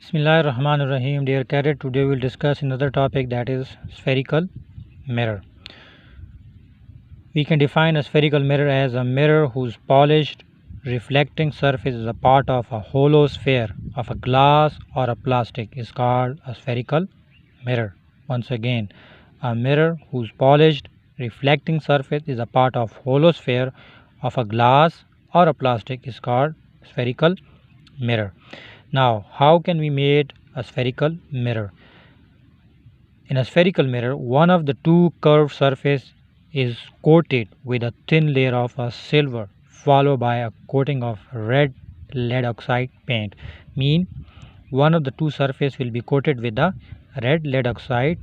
Bismillahirrahmanirrahim. Dear cadet, today we will discuss another topic, that is spherical mirror. We can define a spherical mirror as a mirror whose polished reflecting surface is a part of a hollow sphere of a glass or a plastic is called a spherical mirror. Once again, a mirror whose polished reflecting surface is a part of hollow sphere of a glass or a plastic is called spherical mirror. Now, how can we make a spherical mirror? In a spherical mirror, one of the two curved surface is coated with a thin layer of a silver followed by a coating of red lead oxide paint. Mean one of the two surface will be coated with a red lead oxide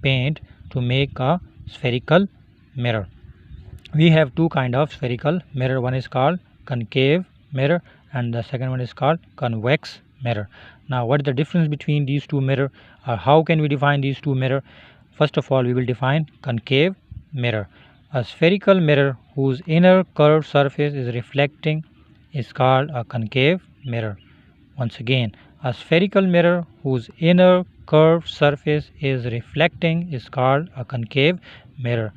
paint to make a spherical mirror. We have two kind of spherical mirror. One is called concave mirror and the second one is called convex mirror. Now, what is the difference between these two mirror, or how can we define these two mirror? First of all, we will define concave mirror. A spherical mirror whose inner curved surface is reflecting is called a concave mirror. Once again, a spherical mirror whose inner curved surface is reflecting is called a concave mirror.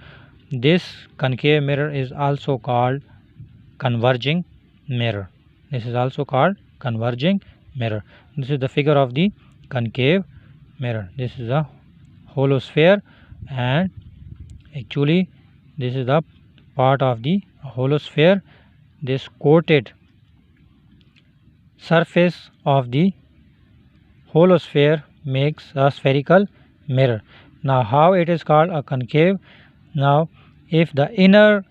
This concave mirror is also called converging mirror. This is also called converging mirror. This is the figure of the concave mirror. This is a hollow sphere, and actually this is the part of the hollow sphere. This coated surface of the hollow sphere makes a spherical mirror. Now, how it is called a concave? Now, if the inner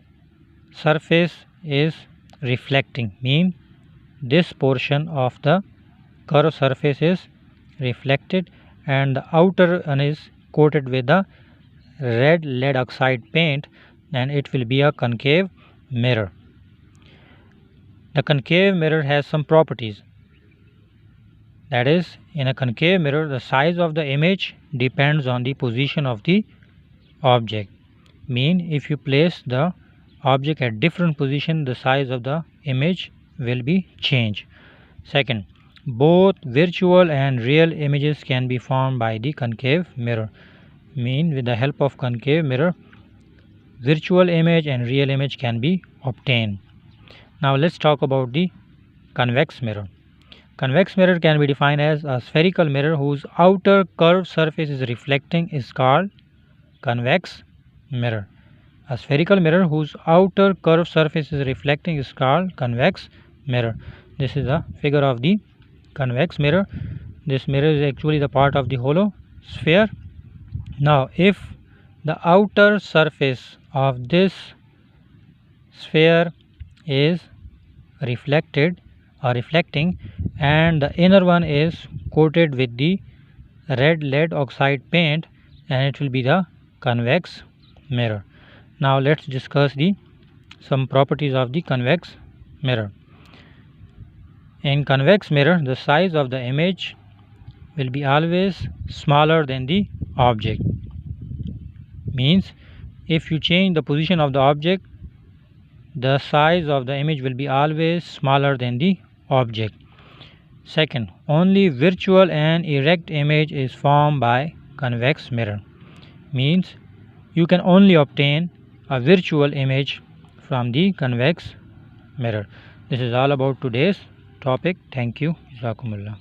surface is reflecting, mean this portion of the curved surface is reflected and the outer one is coated with the red lead oxide paint, then it will be a concave mirror. The concave mirror has some properties. That is, in a concave mirror, the size of the image depends on the position of the object. Mean if you place the object at different position, the size of the image will be changed. Second, both virtual and real images can be formed by the concave mirror. Mean with the help of concave mirror, virtual image and real image can be obtained. Now let's talk about the convex mirror. Convex mirror can be defined as a spherical mirror whose outer curved surface is reflecting is called convex mirror. A spherical mirror whose outer curved surface is reflecting is called convex mirror. This is a figure of the convex mirror. This mirror is actually the part of the hollow sphere. Now, if the outer surface of this sphere is reflected or reflecting and the inner one is coated with the red lead oxide paint, and it will be the convex mirror. Now let's discuss some properties of the convex mirror. In convex mirror, the size of the image will be always smaller than the object. Means if you change the position of the object, the size of the image will be always smaller than the object. Second, only virtual and erect image is formed by convex mirror. Means you can only obtain a virtual image from the convex mirror. This is all about today's topic. Thank you. Jazakumullah.